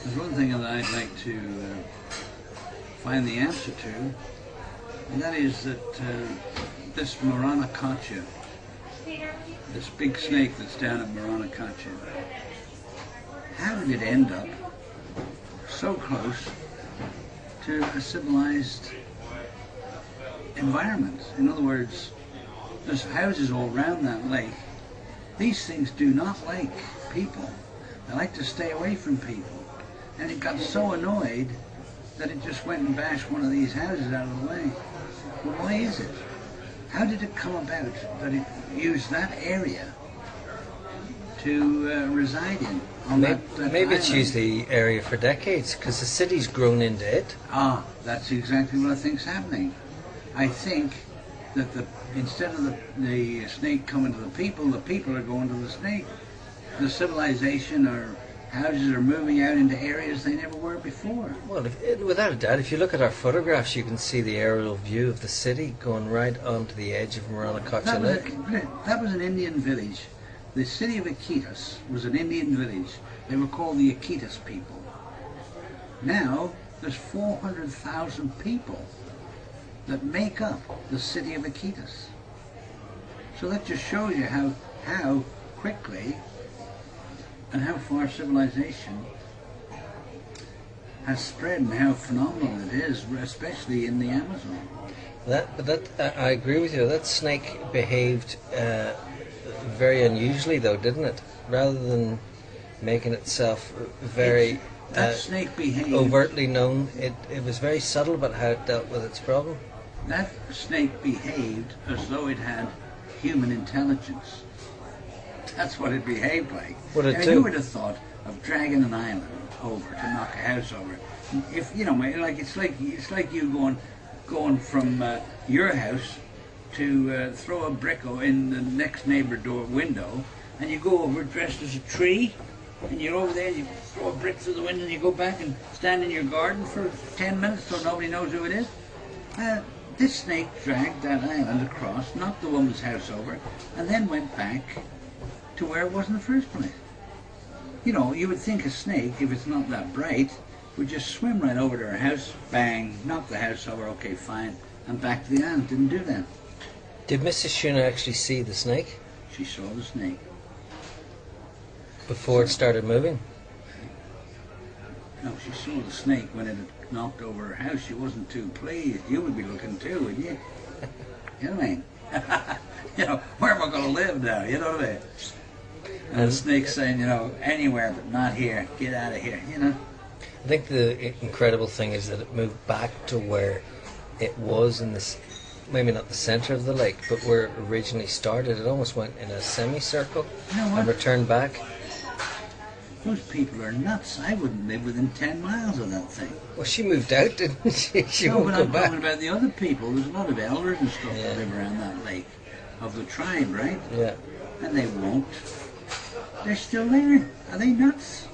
There's one thing that I'd like to find the answer to, and that is that this Moronococha, this big snake that's down at Moronococha, how did it end up so close to a civilized environment? In other words, there's houses all around that lake. These things do not like people. They like to stay away from people. And it got so annoyed that it just went and bashed one of these houses out of the way. Well, why is it? How did it come about that it used that area to reside in? Maybe it's used the area for decades because the city's grown into it. Ah, that's exactly what I think's happening. I think that instead of the snake coming to the people are going to the snake. The civilization or houses are moving out into areas they never were before. Well, without a doubt, if you look at our photographs, you can see the aerial view of the city going right onto the edge of Moronococha Lake. That was an Indian village. The city of Iquitos was an Indian village. They were called the Iquitos people. Now, there's 400,000 people that make up the city of Iquitos. So that just shows you how quickly and how far civilization has spread and how phenomenal it is, especially in the Amazon. I agree with you. That snake behaved very unusually, though, didn't it? Rather than making itself very that snake behaved overtly known, it was very subtle about how it dealt with its problem. That snake behaved as though it had human intelligence. That's what it behaved like. Who would have thought of dragging an island over to knock a house over? If you know, like it's like you going from your house to throw a brick in the next neighbor door window, and you go over dressed as a tree, and you're over there, and you throw a brick through the window, and you go back and stand in your garden for 10 minutes so nobody knows who it is. This snake dragged that island across, knocked the woman's house over, and then went back to where it was in the first place. You know, you would think a snake, if it's not that bright, would just swim right over to her house, bang, knock the house over, okay, fine, and back to the island. Didn't do that. Did Mrs. Shuna actually see the snake? She saw the snake. Before it started moving? No, she saw the snake when it had knocked over her house. She wasn't too pleased. You would be looking too, wouldn't you? You know what I mean? You know, where am I going to live now? You know what I mean? And the snake's saying, you know, anywhere but not here. Get out of here, you know? I think the incredible thing is that it moved back to where it was in this, maybe not the centre of the lake, but where it originally started. It almost went in a semicircle and returned back. Those people are nuts. I wouldn't live within 10 miles of that thing. Well, she moved out, didn't she? She no, won't but go I'm back. talking about the other people. There's a lot of elders and stuff that live around that lake of the tribe, right? Yeah. And they won't. They're still there. Are they nuts?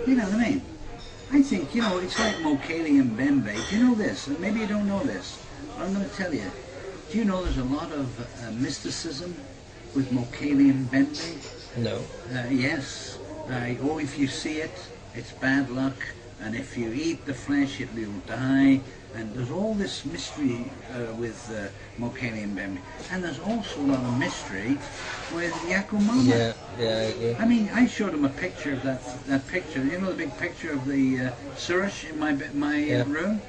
You know what I mean? I think, you know, it's like Mokele and Bembe. Do you know this? And maybe you don't know this, but I'm going to tell you. Do you know there's a lot of mysticism with Mokele and Bembe? No. Yes. If you see it, it's bad luck. And if you eat the flesh, you'll die. And there's all this mystery with Mokele and Bembe. And there's also a lot of mystery with Yakumama. Yeah, I agree. I mean, I showed him a picture of that picture. You know the big picture of the Suresh in my room?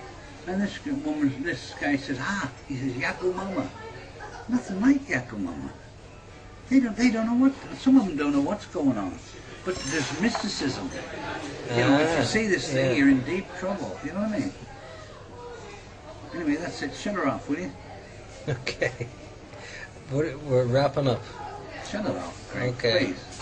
And this guy says, he says, Yakumama. Nothing like Yakumama. They don't know what, some of them don't know what's going on. But there's mysticism. You know, if you see this thing, you're in deep trouble. You know what I mean? Anyway, that's it. Shut her off, will you? Okay. We're wrapping up. Shut it off, Craig, Okay. please.